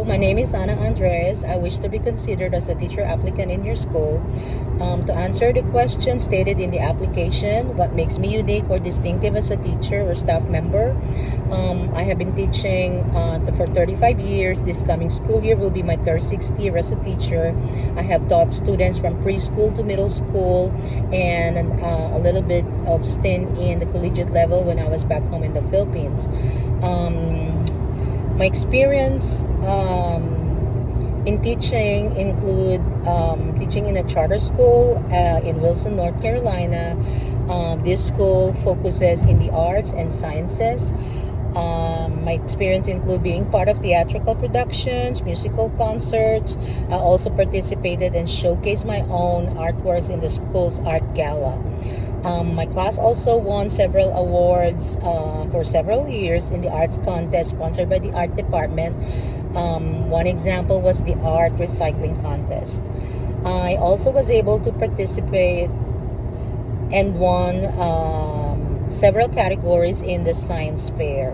My name is Ana Andres. I wish to be considered as a teacher applicant in your school. To answer the question stated in the application, what makes me unique or distinctive as a teacher or staff member? I have been teaching for 35 years. This coming school year will be my 36th year as a teacher. I have taught students from preschool to middle school and a little bit of stint in the collegiate level when I was back home in the Philippines. My experience in teaching include teaching in a charter school in Wilson, North Carolina. This school focuses in the arts and sciences. My experience include being part of theatrical productions, musical concerts. I also participated and showcased my own artworks in the school's art gala. My class also won several awards for several years in the arts contest sponsored by the art department. One example was the art recycling contest. I also was able to participate and won several categories in the science fair,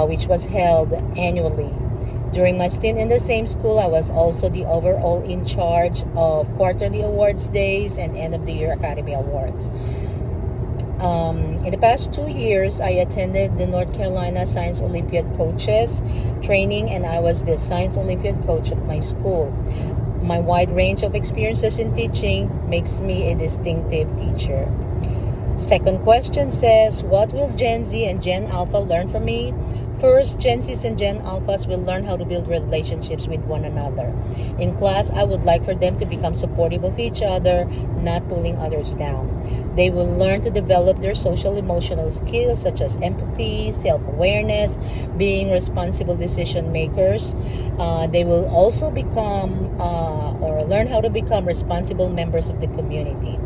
which was held annually. During my stint in the same school, I was also the overall in charge of quarterly awards days and end of the year Academy Awards. In the past 2 years, I attended the North Carolina Science Olympiad Coaches training, and I was the Science Olympiad coach at my school. My wide range of experiences in teaching makes me a distinctive teacher. Second question says, what will Gen Z and Gen Alpha learn from me? First, Gen Zs and Gen Alphas will learn how to build relationships with one another. In class, I would like for them to become supportive of each other, not pulling others down. They will learn to develop their social emotional skills such as empathy, self-awareness, being responsible decision makers. They will also become or learn how to become responsible members of the community.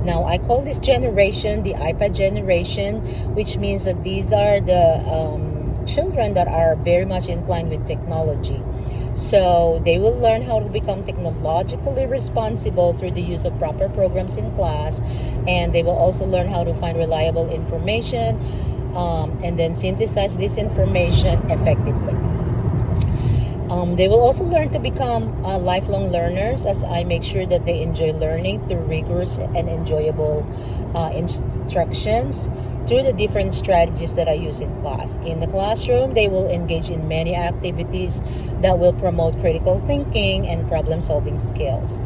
Now, I call this generation the iPad generation, which means that these are the children that are very much inclined with technology. So they will learn how to become technologically responsible through the use of proper programs in class, and they will also learn how to find reliable information and then synthesize this information effectively. They will also learn to become lifelong learners, as I make sure that they enjoy learning through rigorous and enjoyable instructions through the different strategies that I use in class. In the classroom, they will engage in many activities that will promote critical thinking and problem-solving skills,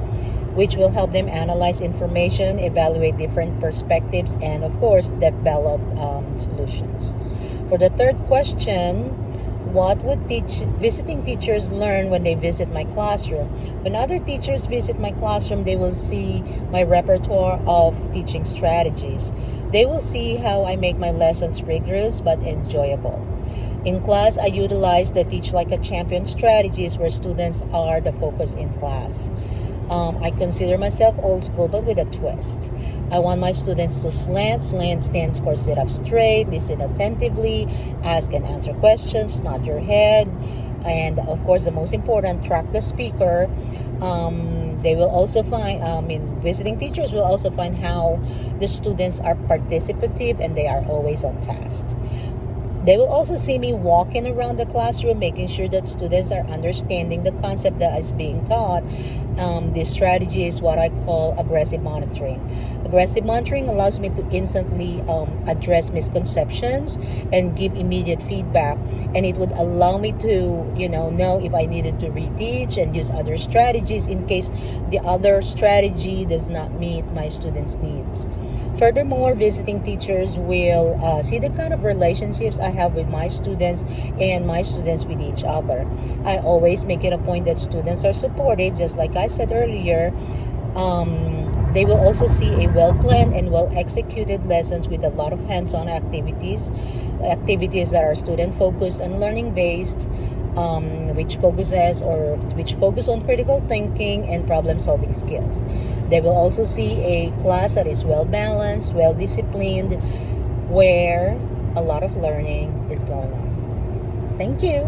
which will help them analyze information, evaluate different perspectives, and of course, develop solutions. For the third question, what would visiting teachers learn when they visit my classroom? When other teachers visit my classroom, they will see my repertoire of teaching strategies. They will see how I make my lessons rigorous but enjoyable. In class, I utilize the Teach Like a Champion strategies where students are the focus in class. I consider myself old school but with a twist. I want my students to slant. Slant stands for sit up straight, listen attentively, ask and answer questions, nod your head, and of course the most important, track the speaker. They will also find, visiting teachers will also find how the students are participative and they are always on task. They will also see me walking around the classroom, making sure that students are understanding the concept that is being taught. This strategy is what I call aggressive monitoring. Aggressive monitoring allows me to instantly address misconceptions and give immediate feedback, and it would allow me to, know if I needed to reteach and use other strategies in case the other strategy does not meet my students' needs. Furthermore, visiting teachers will see the kind of relationships I have with my students and my students with each other. I always make it a point that students are supportive, just like I said earlier. They will also see a well-planned and well-executed lessons with a lot of hands-on activities that are student-focused and learning-based, which focus on critical thinking and problem-solving skills. They will also see a class that is well-balanced, well-disciplined, where a lot of learning is going on. Thank you.